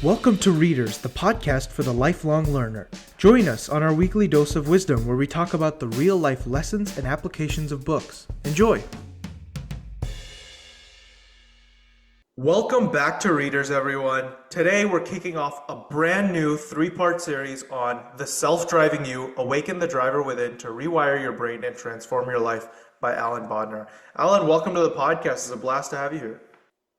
Welcome to Readerzz, the podcast for the lifelong learner. Join us on our weekly dose of wisdom where we talk about the real-life lessons and applications of books. Enjoy! Welcome back to Readerzz, everyone. Today we're kicking off a brand new three-part series on The Self-Driving You, Awaken the Driver Within to Rewire Your Brain and Transform Your Life by Alan Bodnar. Alan, welcome to the podcast. It's a blast to have you here.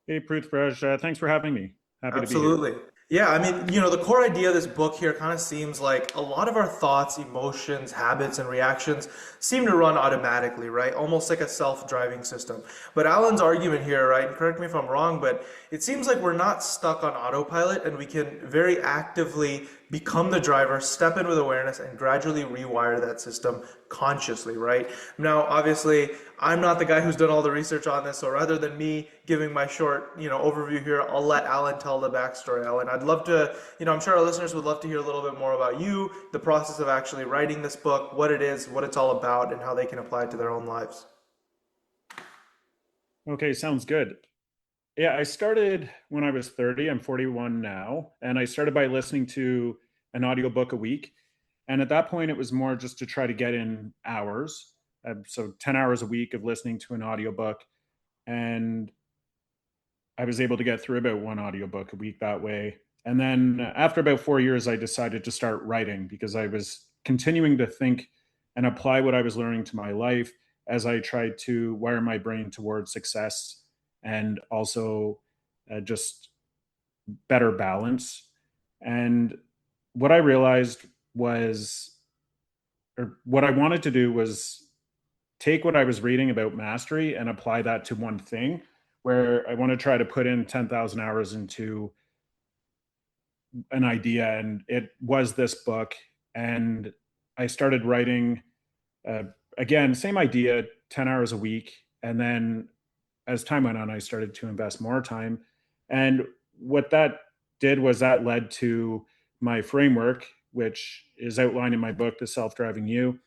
Hey, Readerzz, thanks for having me. Happy Absolutely. to be here. Yeah, I mean, the core idea of this book here kind of seems like a lot of our thoughts, emotions, habits, and reactions seem to run automatically, right? Almost like a self-driving system. But Alan's argument here, right, and correct me if I'm wrong, but it seems like we're not stuck on autopilot and we can very actively become the driver, step in with awareness, and gradually rewire that system consciously, right? Now, obviously, I'm not the guy who's done all the research on this, so rather than me giving my short, overview here, I'll let Alan tell the backstory. Alan, I'd love to, I'm sure our listeners would love to hear a little bit more about you, the process of actually writing this book, what it is, what it's all about, and how they can apply it to their own lives. Okay, sounds good. Yeah, I started when I was 30. I'm 41 now. And I started by listening to an audiobook a week. And at that point, it was more just to try to get in hours. So 10 hours a week of listening to an audiobook. And I was able to get through about one audiobook a week that way. And then after about 4 years, I decided to start writing because I was continuing to think and apply what I was learning to my life as I tried to wire my brain towards success and also just better balance. And what I realized was, or what I wanted to do was take what I was reading about mastery and apply that to one thing, where I want to try to put in 10,000 hours into an idea. And it was this book. And I started writing, again, same idea, 10 hours a week. And then as time went on, I started to invest more time. And what that did was that led to my framework, which is outlined in my book, The Self-Driving You.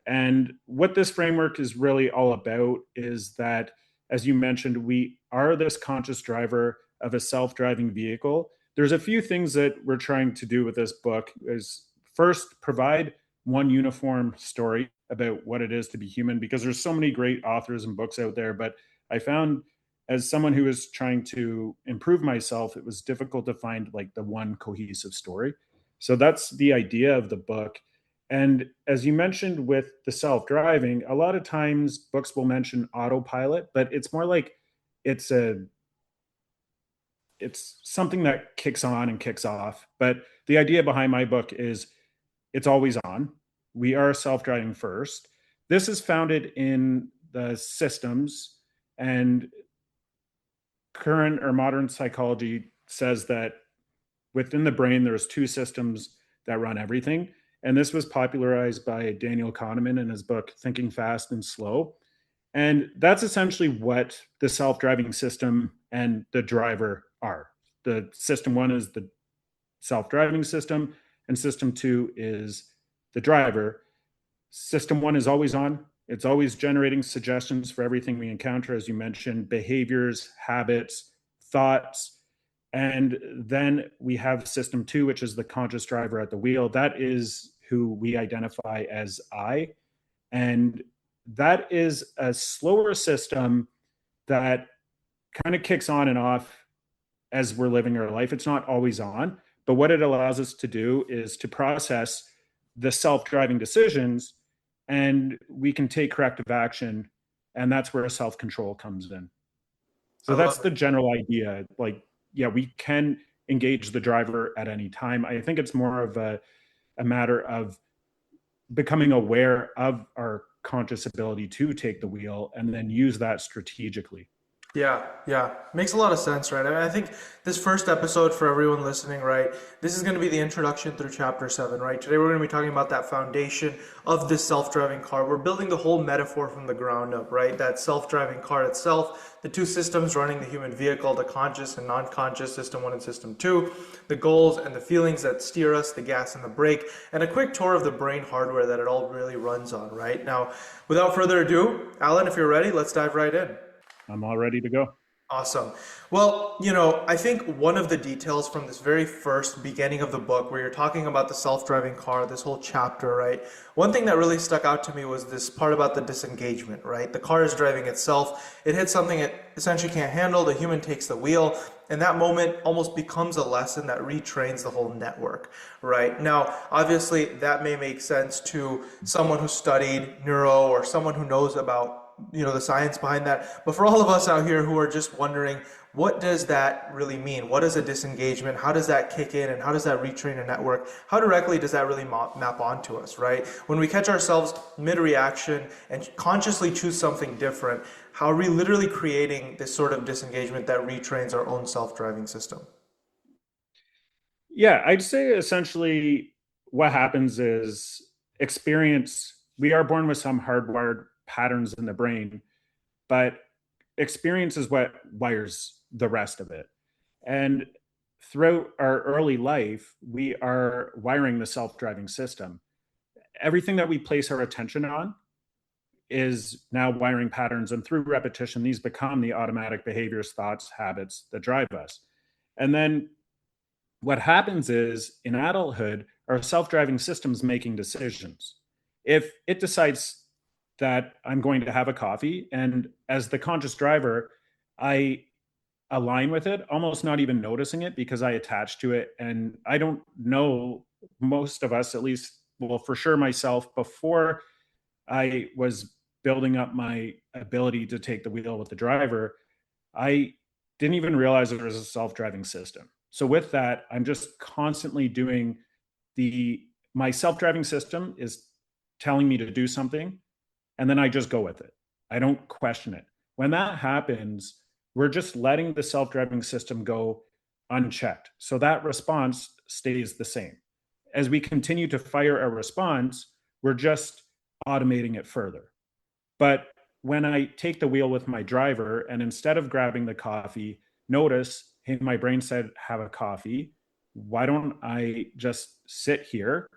And what this framework is really all about is that, as you mentioned, we are this conscious driver of a self-driving vehicle. There's a few things that we're trying to do with this book. Is first, provide one uniform story about what it is to be human, because there's so many great authors and books out there. But I found, as someone who was trying to improve myself, it was difficult to find like the one cohesive story. So that's the idea of the book. And as you mentioned with the self-driving, a lot of times books will mention autopilot, but it's more like it's something that kicks on and kicks off. But the idea behind my book is it's always on. We are self-driving first. This is founded in the systems, and current or modern psychology says that within the brain, there's two systems that run everything. And this was popularized by Daniel Kahneman in his book, Thinking Fast and Slow. And that's essentially what the self-driving system and the driver are. The system one is the self-driving system, and system two is the driver. System one is always on. It's always generating suggestions for everything we encounter, as you mentioned, behaviors, habits, thoughts. And then we have system two, which is the conscious driver at the wheel. That is who we identify as I. And that is a slower system that kind of kicks on and off as we're living our life. It's not always on, but what it allows us to do is to process the self-driving decisions, and we can take corrective action. And that's where self-control comes in. So that's the general idea. Like, yeah, we can engage the driver at any time. I think it's more of a matter of becoming aware of our conscious ability to take the wheel and then use that strategically. Yeah. Makes a lot of sense, right? I mean, I think this first episode for everyone listening, right, this is going to be the introduction through chapter 7, right? Today we're going to be talking about that foundation of this self-driving car. We're building the whole metaphor from the ground up, right? That self-driving car itself, the two systems running the human vehicle, the conscious and non-conscious, system 1 and system 2, the goals and the feelings that steer us, the gas and the brake, and a quick tour of the brain hardware that it all really runs on, right? Now, without further ado, Alan, if you're ready, let's dive right in. I'm all ready to go. Awesome. Well, I think one of the details from this very first beginning of the book, where you're talking about the self-driving car, this whole chapter, right? One thing that really stuck out to me was this part about the disengagement, right? The car is driving itself. It hits something it essentially can't handle. The human takes the wheel. And that moment almost becomes a lesson that retrains the whole network, right? Now, obviously, that may make sense to someone who studied neuro or someone who knows about the science behind that. But for all of us out here who are just wondering, what does that really mean? What is a disengagement? How does that kick in? And how does that retrain a network? How directly does that really map onto us, right? When we catch ourselves mid-reaction and consciously choose something different, how are we literally creating this sort of disengagement that retrains our own self-driving system? Yeah, I'd say essentially what happens is experience. We are born with some hardwired patterns in the brain, but experience is what wires the rest of it. And throughout our early life, we are wiring the self driving system. Everything that we place our attention on is now wiring patterns. And through repetition, these become the automatic behaviors, thoughts, habits that drive us. And then what happens is in adulthood, our self driving system's making decisions. If it decides that I'm going to have a coffee, and as the conscious driver, I align with it, almost not even noticing it because I attach to it. And I don't know, most of us, at least, well, for sure myself, before I was building up my ability to take the wheel with the driver, I didn't even realize there was a self-driving system. So with that, I'm just constantly doing the my self-driving system is telling me to do something, and then I just go with it. I don't question it. When that happens, we're just letting the self-driving system go unchecked. So that response stays the same. As we continue to fire a response, we're just automating it further. But when I take the wheel with my driver and instead of grabbing the coffee, notice, hey, my brain said have a coffee. Why don't I just sit here?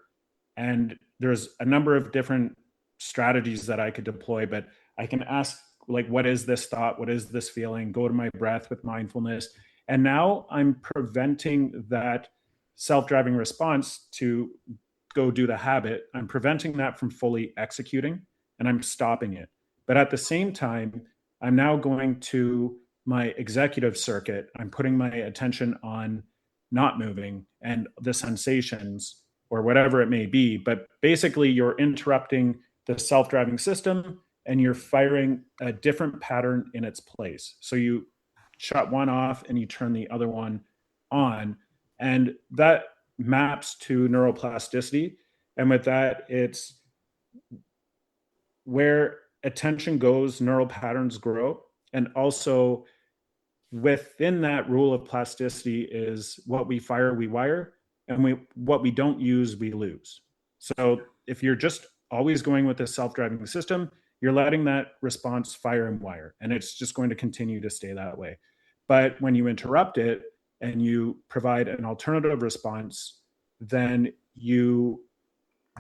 And there's a number of different strategies that I could deploy, but I can ask, like, what is this thought? What is this feeling? Go to my breath with mindfulness. And now I'm preventing that self driving response to go do the habit. I'm preventing that from fully executing and I'm stopping it. But at the same time, I'm now going to my executive circuit. I'm putting my attention on not moving and the sensations or whatever it may be. But basically, you're interrupting the self driving system and you're firing a different pattern in its place. So you shut one off and you turn the other one on. And that maps to neuroplasticity. And with that, it's where attention goes, neural patterns grow. And also within that rule of plasticity is what we fire, we wire, and what we don't use, we lose. So if you're just always going with a self-driving system, you're letting that response fire and wire, and it's just going to continue to stay that way. But when you interrupt it and you provide an alternative response, then you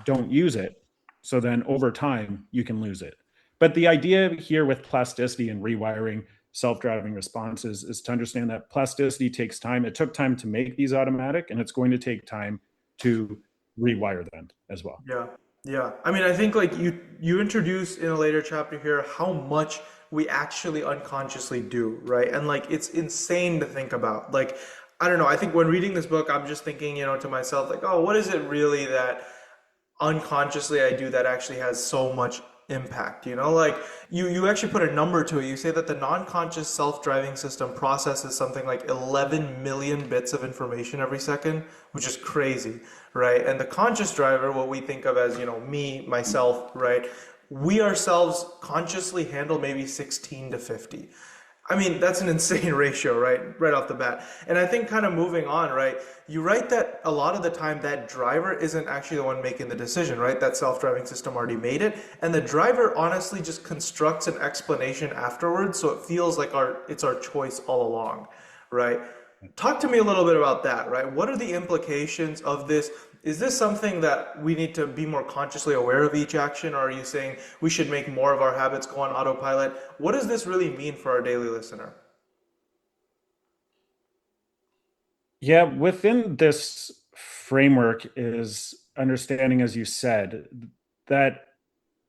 don't use it. So then over time, you can lose it. But the idea here with plasticity and rewiring self-driving responses is to understand that plasticity takes time. It took time to make these automatic, and it's going to take time to rewire them as well. Yeah, yeah. I mean, I think like you introduce in a later chapter here how much we actually unconsciously do, right? And like it's insane to think about. Like, I don't know, I think when reading this book, I'm just thinking, to myself, like, oh, what is it really that unconsciously I do that actually has so much impact, like you actually put a number to it. You say that the non-conscious self-driving system processes something like 11 million bits of information every second, which is crazy, right? And the conscious driver, what we think of as, me, myself, right? We ourselves consciously handle maybe 16 to 50. I mean, that's an insane ratio, right? Right off the bat. And I think kind of moving on, right? You write that a lot of the time that driver isn't actually the one making the decision, right? That self-driving system already made it. And the driver honestly just constructs an explanation afterwards. So it feels like it's our choice all along, right? Talk to me a little bit about that, right? What are the implications of this? Is this something that we need to be more consciously aware of each action? Or are you saying we should make more of our habits go on autopilot? What does this really mean for our daily listener? Yeah, within this framework is understanding, as you said, that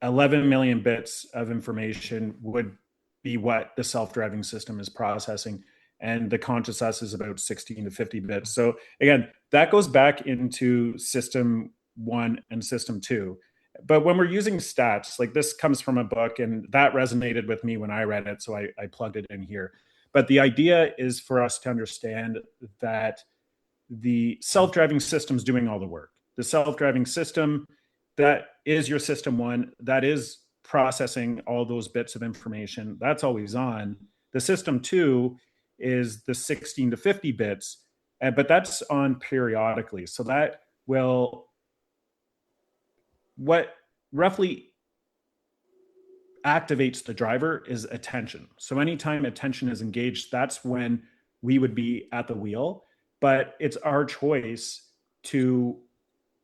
11 million bits of information would be what the self-driving system is processing, and the conscious us is about 16 to 50 bits. So again, that goes back into system 1 and system 2. But when we're using stats, like this comes from a book, and that resonated with me when I read it, so I plugged it in here. But the idea is for us to understand that the self-driving system is doing all the work. The self-driving system, that is your system 1, that is processing all those bits of information. That's always on. The system 2 is the 16 to 50 bits, but that's on periodically. So that will, what roughly activates the driver is attention. So anytime attention is engaged, that's when we would be at the wheel. But it's our choice to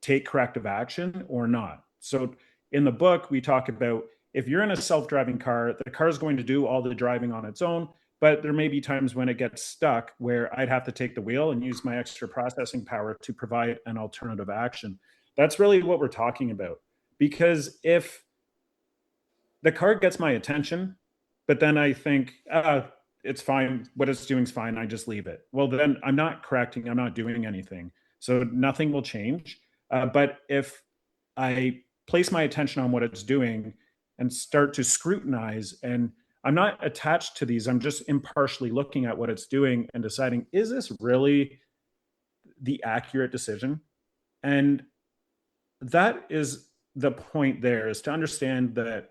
take corrective action or not. So in the book, we talk about, if you're in a self-driving car, the car is going to do all the driving on its own, but there may be times when it gets stuck where I'd have to take the wheel and use my extra processing power to provide an alternative action. That's really what we're talking about. Because if the car gets my attention, but then I think, it's fine, what it's doing is fine, I just leave it. Well, then I'm not correcting, I'm not doing anything. So nothing will change. But if I place my attention on what it's doing and start to scrutinize, and I'm not attached to these, I'm just impartially looking at what it's doing and deciding, is this really the accurate decision? And that is the point there, is to understand that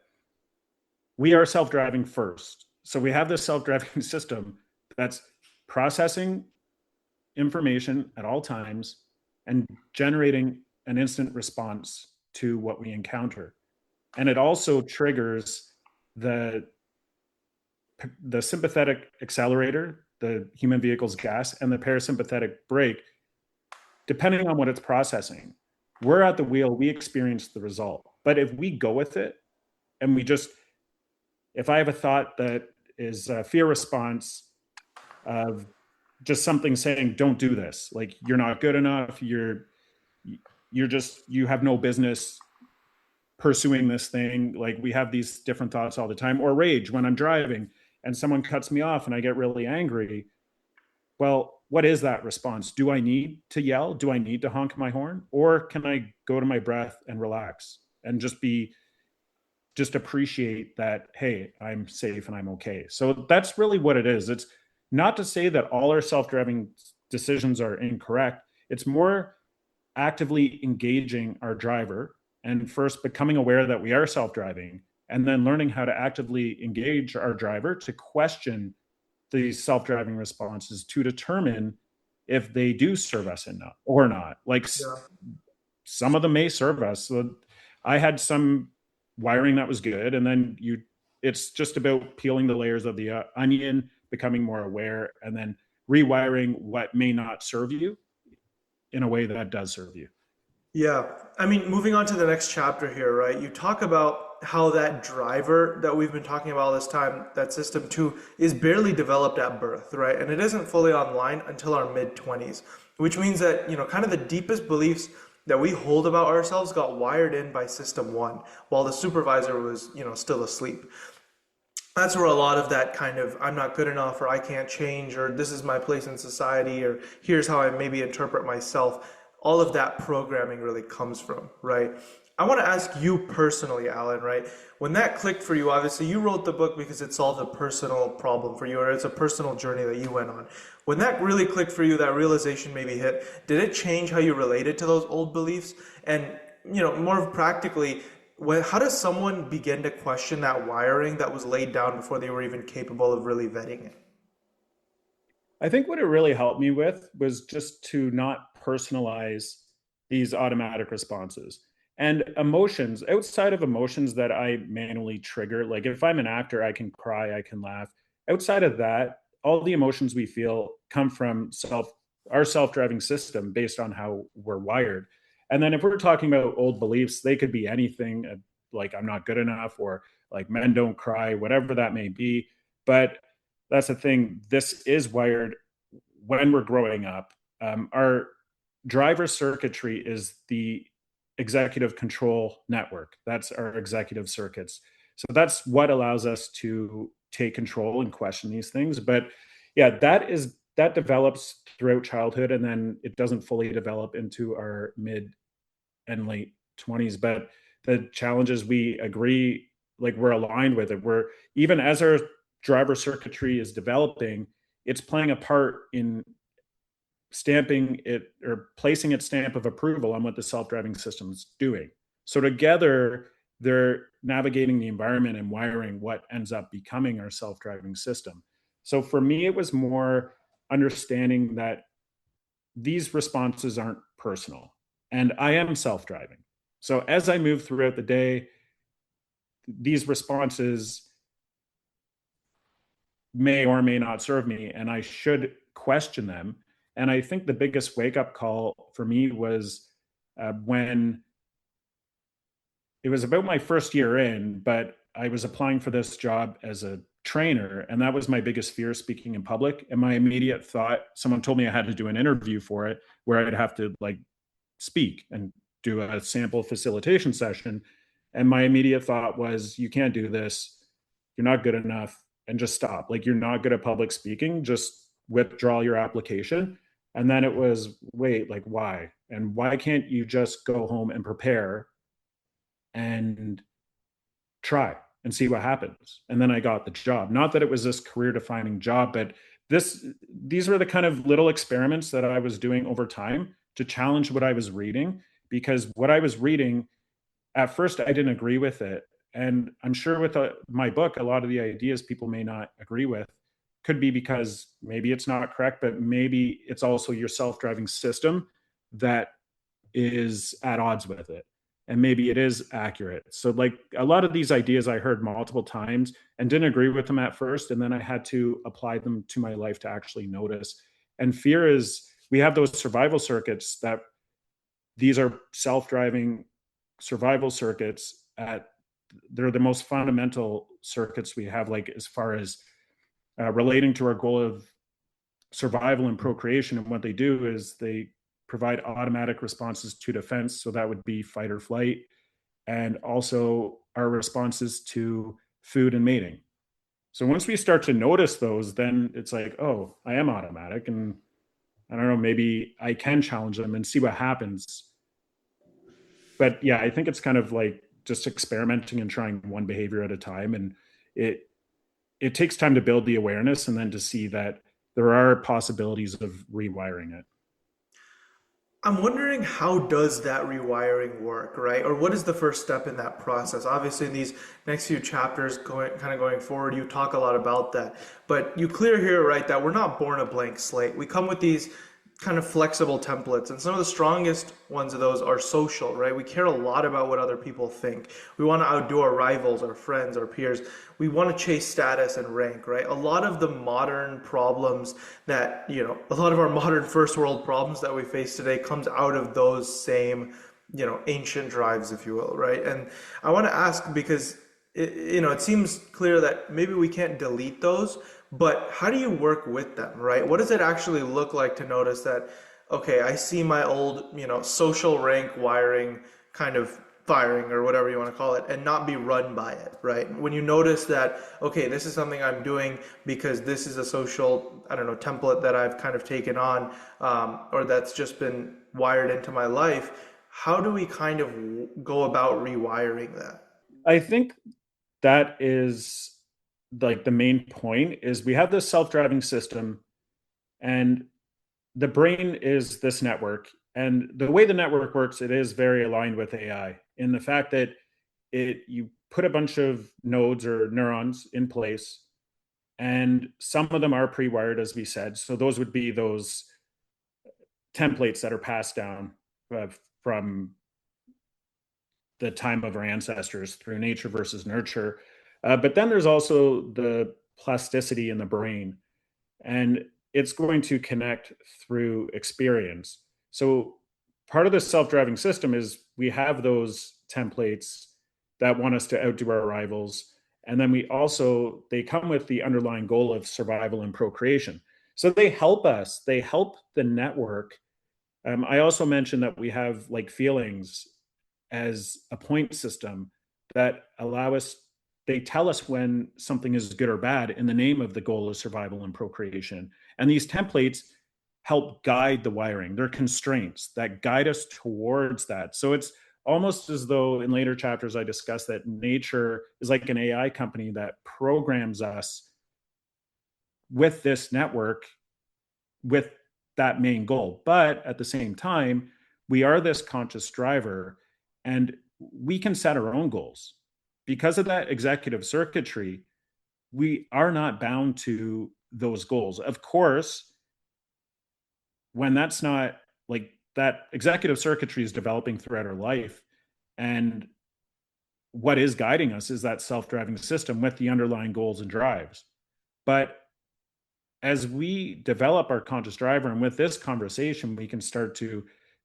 we are self-driving first. So we have this self-driving system that's processing information at all times and generating an instant response to what we encounter. And it also triggers the sympathetic accelerator, the human vehicle's gas, and the parasympathetic brake, depending on what it's processing. We're at the wheel, we experience the result. But if we go with it and we just, if I have a thought that is a fear response of just something saying, don't do this, like you're not good enough, you have no business pursuing this thing. Like we have these different thoughts all the time. Or rage when I'm driving and someone cuts me off and I get really angry. Well, what is that response? Do I need to yell? Do I need to honk my horn? Or can I go to my breath and relax and just appreciate that, hey, I'm safe and I'm okay. So that's really what it is. It's not to say that all our self-driving decisions are incorrect. It's more actively engaging our driver and first becoming aware that we are self-driving, and then learning how to actively engage our driver to question these self-driving responses to determine if they do serve us enough or not. Like Yeah. some of them may serve us. So I had some wiring that was good, and then it's just about peeling the layers of the onion, becoming more aware, and then rewiring what may not serve you in a way that does serve you. Yeah. I mean, moving on to the next chapter here, right? You talk about how that driver that we've been talking about all this time, that system two, is barely developed at birth, right? And it isn't fully online until our mid 20s, which means that, kind of the deepest beliefs that we hold about ourselves got wired in by system one while the supervisor was, still asleep. That's where a lot of that kind of I'm not good enough, or I can't change, or this is my place in society, or here's how I maybe interpret myself, all of that programming really comes from, right? I want to ask you personally, Alan, right? When that clicked for you, obviously you wrote the book because it solved a personal problem for you, or it's a personal journey that you went on. When that really clicked for you, that realization maybe hit, did it change how you related to those old beliefs? And, more practically, how does someone begin to question that wiring that was laid down before they were even capable of really vetting it? I think what it really helped me with was just to not personalize these automatic responses. And emotions, outside of emotions that I manually trigger, like if I'm an actor, I can cry, I can laugh. Outside of that, all the emotions we feel come from our self-driving system based on how we're wired. And then if we're talking about old beliefs, they could be anything, like I'm not good enough, or like men don't cry, whatever that may be. But that's the thing. This is wired when we're growing up. Our driver circuitry is the executive control network. That's our executive circuits. So that's what allows us to take control and question these things. But yeah, that develops throughout childhood, and then it doesn't fully develop into our mid and late 20s. But the challenges, we agree, like we're aligned with it. We're, even as our driver circuitry is developing, it's playing a part in stamping it or placing its stamp of approval on what the self-driving system is doing. So together, they're navigating the environment and wiring what ends up becoming our self-driving system. So for me, it was more understanding that these responses aren't personal, and I am self-driving. So as I move throughout the day, these responses may or may not serve me, and I should question them. And I think the biggest wake up call for me was when it was about my first year in, but I was applying for this job as a trainer, and that was my biggest fear, speaking in public. And my immediate thought, someone told me I had to do an interview for it where I'd have to like speak and do a sample facilitation session. And my immediate thought was, you can't do this. You're not good enough, and just stop. Like, you're not good at public speaking. Just withdraw your application. And then it was, wait, like, why? And why can't you just go home and prepare and try and see what happens? And then I got the job. Not that it was this career defining job, but these were the kind of little experiments that I was doing over time to challenge what I was reading, because what I was reading, at first I didn't agree with it. And I'm sure with my book, a lot of the ideas people may not agree with could be because maybe it's not correct, but maybe it's also your self-driving system that is at odds with it. And maybe it is accurate. So like a lot of these ideas I heard multiple times and didn't agree with them at first. And then I had to apply them to my life to actually notice. And fear is, we have those survival circuits that these are self-driving survival circuits at, they're the most fundamental circuits we have, like as far as relating to our goal of survival and procreation. And what they do is they provide automatic responses to defense. So that would be fight or flight, and also our responses to food and mating. So once we start to notice those, then it's like, oh, I am automatic. And I don't know, maybe I can challenge them and see what happens. But yeah, I think it's kind of like just experimenting and trying one behavior at a time. And it takes time to build the awareness and then to see that there are possibilities of rewiring it. I'm wondering, how does that rewiring work, right? Or what is the first step in that process? Obviously, in these next few chapters, going forward, you talk a lot about that. But you clear here, right, that we're not born a blank slate. We come with these kind of flexible templates, and some of the strongest ones of those are social, right? We care a lot about what other people think. We want to outdo our rivals, our friends, our peers. We want to chase status and rank, right? A lot of the modern problems that, a lot of our modern first world problems that we face today comes out of those same, ancient drives, if you will, right? And I want to ask, because it seems clear that maybe we can't delete those, but how do you work with them, right? What does it actually look like to notice that, okay, I see my old, social rank wiring kind of firing, or whatever you want to call it, and not be run by it, right? When you notice that, okay, this is something I'm doing because this is a social, I don't know, template that I've kind of taken on, or that's just been wired into my life, how do we kind of go about rewiring that? I think that is like the main point, is we have this self-driving system, and the brain is this network. And the way the network works, it is very aligned with AI in the fact that you put a bunch of nodes or neurons in place, and some of them are pre-wired, as we said. So those would be those templates that are passed down from the time of our ancestors through nature versus nurture. But then there's also the plasticity in the brain, and it's going to connect through experience. So part of the self-driving system is we have those templates that want us to outdo our rivals. And then they come with the underlying goal of survival and procreation. So they help us, they help the network. I also mentioned that we have like feelings as a point system that allow us, they tell us when something is good or bad in the name of the goal of survival and procreation. And these templates help guide the wiring. They're constraints that guide us towards that. So it's almost as though in later chapters I discuss that nature is like an AI company that programs us with this network with that main goal. But at the same time, we are this conscious driver and we can set our own goals. Because of that executive circuitry, we are not bound to those goals. Of course, when that's not like that executive circuitry is developing throughout our life, and what is guiding us is that self-driving system with the underlying goals and drives. But as we develop our conscious driver, and with this conversation, we can start to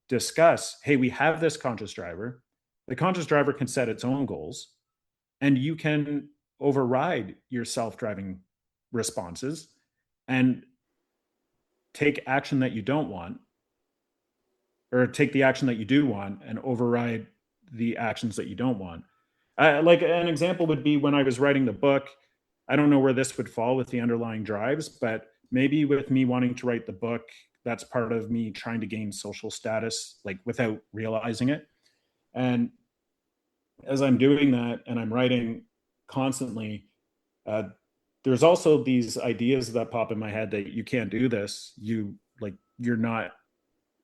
discuss, hey, we have this conscious driver. The conscious driver can set its own goals, and you can override your self-driving responses and take action that you don't want, or take the action that you do want and override the actions that you don't want. Like an example would be when I was writing the book. I don't know where this would fall with the underlying drives, but maybe with me wanting to write the book, that's part of me trying to gain social status, like without realizing it. And as I'm doing that and I'm writing constantly, uh, there's also these ideas that pop in my head that you can't do this. You're not,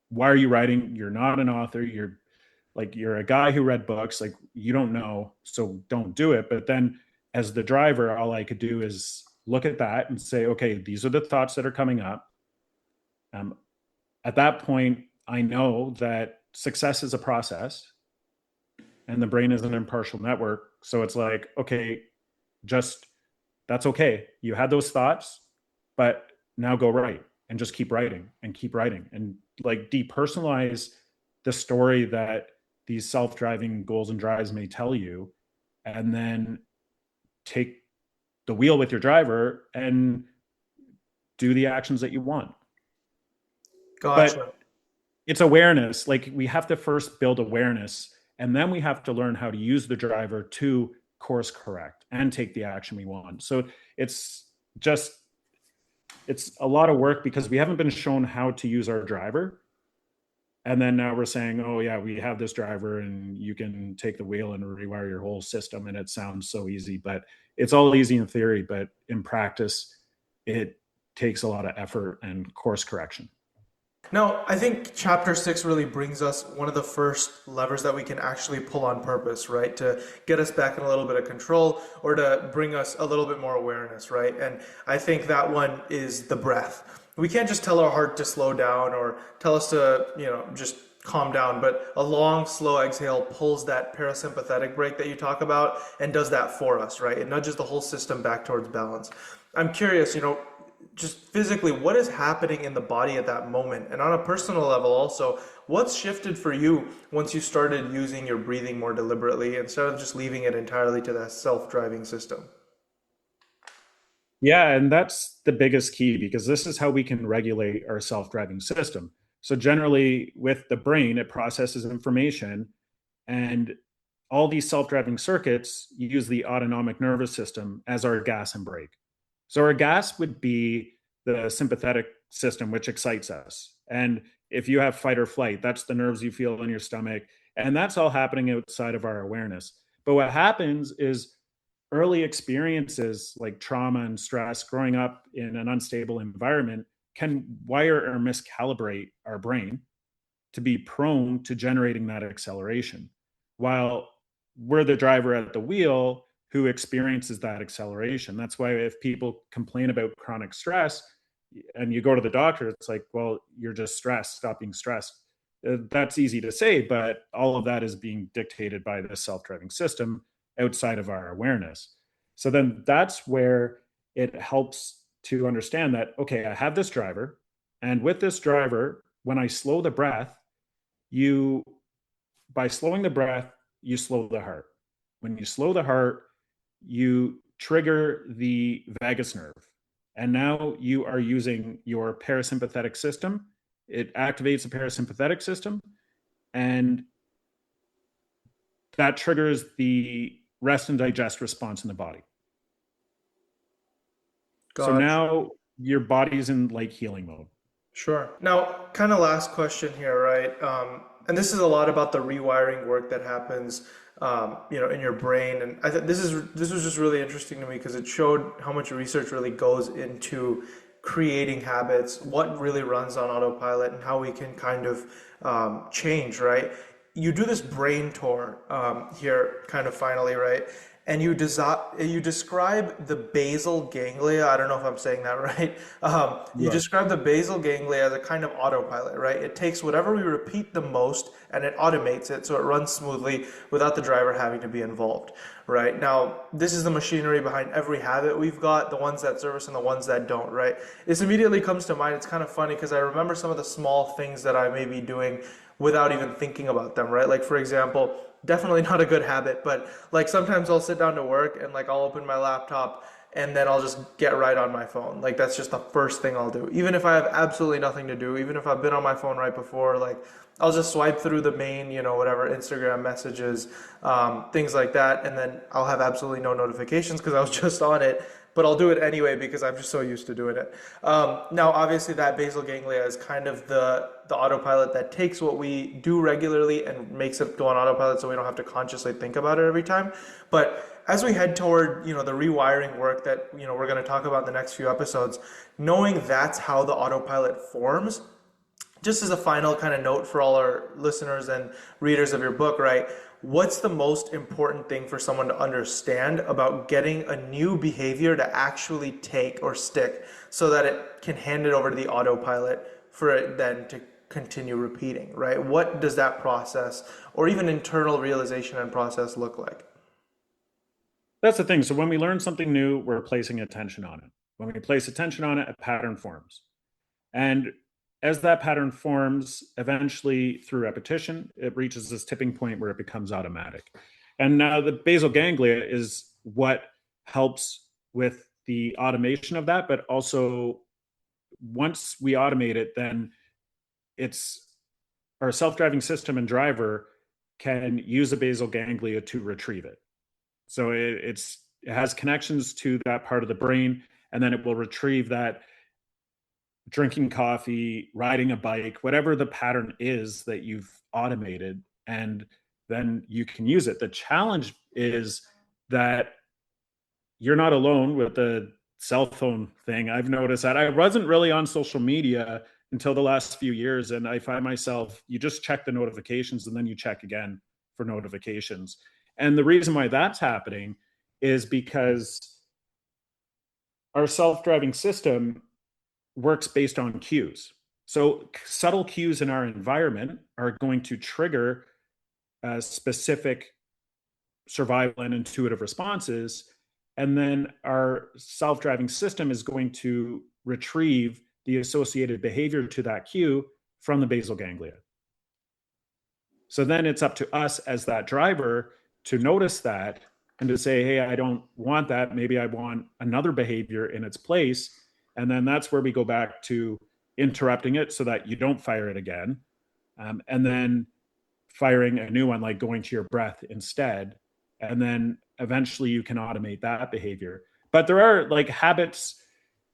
why are you writing? You're not an author. You're a guy who read books, like you don't know, so don't do it. But then as the driver, all I could do is look at that and say, okay, these are the thoughts that are coming up. At that point, I know that success is a process and the brain is an impartial network. So it's like, okay, just that's okay. You had those thoughts, but now go write and just keep writing and keep writing and like depersonalize the story that these self-driving goals and drives may tell you, and then take the wheel with your driver and do the actions that you want. Gotcha. But it's awareness. Like we have to first build awareness, and then we have to learn how to use the driver to course correct and take the action we want. So it's just, it's a lot of work because we haven't been shown how to use our driver. And then now we're saying, oh yeah, we have this driver and you can take the wheel and rewire your whole system. And it sounds so easy, but it's all easy in theory, but in practice, it takes a lot of effort and course correction. No, I think chapter six really brings us one of the first levers that we can actually pull on purpose, right? To get us back in a little bit of control or to bring us a little bit more awareness, right? And I think that one is the breath. We can't just tell our heart to slow down or tell us to, just calm down, but a long, slow exhale pulls that parasympathetic brake that you talk about and does that for us, right? It nudges the whole system back towards balance. I'm curious, just physically, what is happening in the body at that moment? And on a personal level also, what's shifted for you once you started using your breathing more deliberately instead of just leaving it entirely to that self-driving system? Yeah, and that's the biggest key because this is how we can regulate our self-driving system. So generally with the brain, it processes information, and all these self-driving circuits use the autonomic nervous system as our gas and brake. So our gas would be the sympathetic system, which excites us. And if you have fight or flight, that's the nerves you feel in your stomach. And that's all happening outside of our awareness. But what happens is early experiences like trauma and stress, growing up in an unstable environment, can wire or miscalibrate our brain to be prone to generating that acceleration. While we're the driver at the wheel who experiences that acceleration. That's why if people complain about chronic stress and you go to the doctor, it's like, well, you're just stressed, stop being stressed. That's easy to say, but all of that is being dictated by the self-driving system outside of our awareness. So then that's where it helps to understand that, okay, I have this driver, and with this driver, when I slow the breath, you, by slowing the breath, you slow the heart. When you slow the heart, you trigger the vagus nerve. And now you are using your parasympathetic system. It activates the parasympathetic system, and that triggers the rest and digest response in the body. So Gotcha. now your body's in like healing mode. Sure. Now, kind of last question here, right? And this is a lot about the rewiring work that happens, in your brain. And this was just really interesting to me because it showed how much research really goes into creating habits, what really runs on autopilot, and how we can kind of change, right? You do this brain tour here, kind of finally, right? And you describe the basal ganglia. I don't know if I'm saying that right. You Right. describe the basal ganglia as a kind of autopilot, right? It takes whatever we repeat the most and it automates it so it runs smoothly without the driver having to be involved, right? Now, this is the machinery behind every habit we've got, the ones that serve us and the ones that don't, right? This immediately comes to mind. It's kind of funny because I remember some of the small things that I may be doing without even thinking about them, right? Like, for example, definitely not a good habit, but like sometimes I'll sit down to work and like I'll open my laptop and then I'll just get right on my phone. Like that's just the first thing I'll do. Even if I have absolutely nothing to do, even if I've been on my phone right before, like I'll just swipe through the main, whatever, Instagram messages, things like that, and then I'll have absolutely no notifications because I was just on it. But I'll do it anyway because I'm just so used to doing it. Now, obviously, that basal ganglia is kind of the autopilot that takes what we do regularly and makes it go on autopilot, so we don't have to consciously think about it every time. But as we head toward, the rewiring work that we're going to talk about in the next few episodes, knowing that's how the autopilot forms, just as a final kind of note for all our listeners and readers of your book, right? What's the most important thing for someone to understand about getting a new behavior to actually take or stick so that it can hand it over to the autopilot for it then to continue repeating, right? What does that process or even internal realization and process look like? That's the thing. So when we learn something new, we're placing attention on it. When we place attention on it, a pattern forms. And as that pattern forms, eventually through repetition, it reaches this tipping point where it becomes automatic. And now the basal ganglia is what helps with the automation of that. But also, once we automate it, then it's our self-driving system and driver can use the basal ganglia to retrieve it. So it has connections to that part of the brain, and then it will retrieve that drinking coffee, riding a bike, whatever the pattern is that you've automated, and then you can use it. The challenge is that you're not alone with the cell phone thing. I've noticed that I wasn't really on social media until the last few years, and I find myself, you just check the notifications and then you check again for notifications. And the reason why that's happening is because our self-driving system works based on cues. So subtle cues in our environment are going to trigger specific survival and intuitive responses. And then our self-driving system is going to retrieve the associated behavior to that cue from the basal ganglia. So then it's up to us as that driver to notice that and to say, hey, I don't want that. Maybe I want another behavior in its place. And then that's where we go back to interrupting it so that you don't fire it again. And then firing a new one, like going to your breath instead. And then eventually you can automate that behavior. But there are like habits,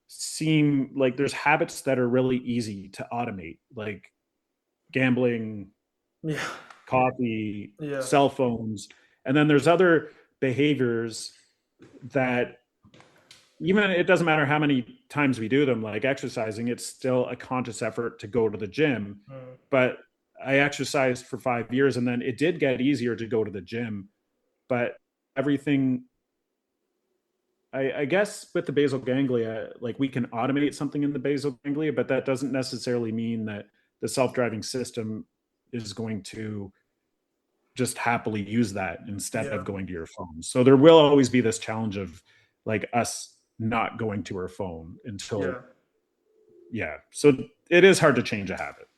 seem like there's habits that are really easy to automate, like gambling, Yeah, coffee, yeah, cell phones. And then there's other behaviors that even it doesn't matter how many times we do them, like exercising, it's still a conscious effort to go to the gym. mm, But I exercised for 5 years and then it did get easier to go to the gym. But everything, I guess with the basal ganglia, like we can automate something in the basal ganglia, but that doesn't necessarily mean that the self-driving system is going to just happily use that instead yeah, of going to your phone. So there will always be this challenge of like us not going to our phone until, yeah. yeah. So it is hard to change a habit.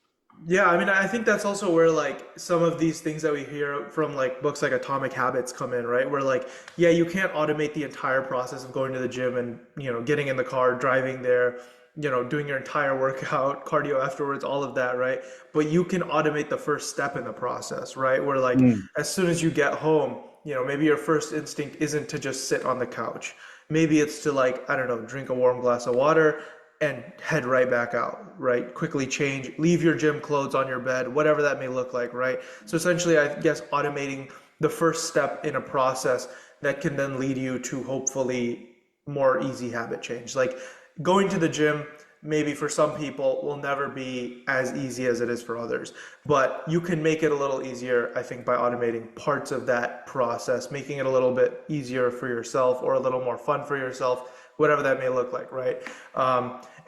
Yeah, I mean, I think that's also where like some of these things that we hear from like books like Atomic Habits come in, right? Where like, yeah, you can't automate the entire process of going to the gym and, getting in the car, driving there, doing your entire workout, cardio afterwards, all of that, right? But you can automate the first step in the process, right? Where like Mm. as soon as you get home, maybe your first instinct isn't to just sit on the couch. Maybe it's to like, I don't know, drink a warm glass of water and head right back out, right? Quickly change, leave your gym clothes on your bed, whatever that may look like, right? So essentially, I guess automating the first step in a process that can then lead you to hopefully more easy habit change. Like going to the gym, maybe for some people will never be as easy as it is for others, but you can make it a little easier, I think, by automating parts of that process, making it a little bit easier for yourself or a little more fun for yourself, whatever that may look like, right?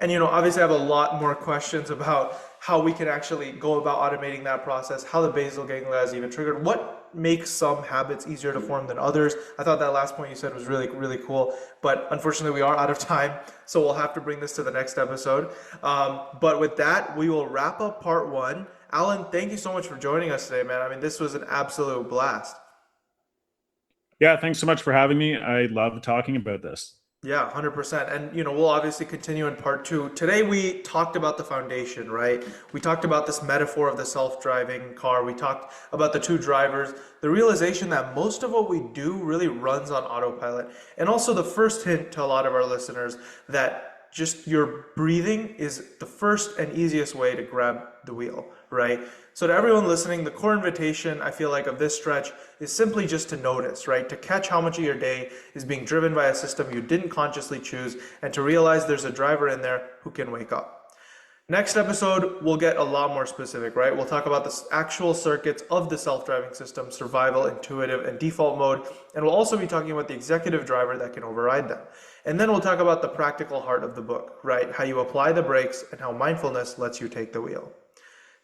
And obviously, I have a lot more questions about how we can actually go about automating that process, how the basal ganglia is even triggered, what makes some habits easier to form than others. I thought that last point you said was really, really cool, but unfortunately, we are out of time, so we'll have to bring this to the next episode. But with that, we will wrap up part one. Alan, thank you so much for joining us today, man. I mean, this was an absolute blast. Yeah, thanks so much for having me. I love talking about this. Yeah, 100%. And we'll obviously continue in part two. Today we talked about the foundation, right? We talked about this metaphor of the self-driving car. We talked about the two drivers, the realization that most of what we do really runs on autopilot. And also the first hint to a lot of our listeners that just your breathing is the first and easiest way to grab the wheel, right? So to everyone listening, the core invitation, I feel like, of this stretch is simply just to notice, right? To catch how much of your day is being driven by a system you didn't consciously choose, and to realize there's a driver in there who can wake up. Next episode, we'll get a lot more specific, right? We'll talk about the actual circuits of the self-driving system, survival, intuitive, and default mode, and we'll also be talking about the executive driver that can override them. And then we'll talk about the practical heart of the book, right? How you apply the brakes and how mindfulness lets you take the wheel.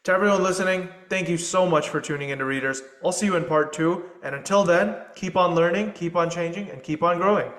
To everyone listening, thank you so much for tuning into Readerzz. I'll see you in part two, and until then, keep on learning, keep on changing, and keep on growing.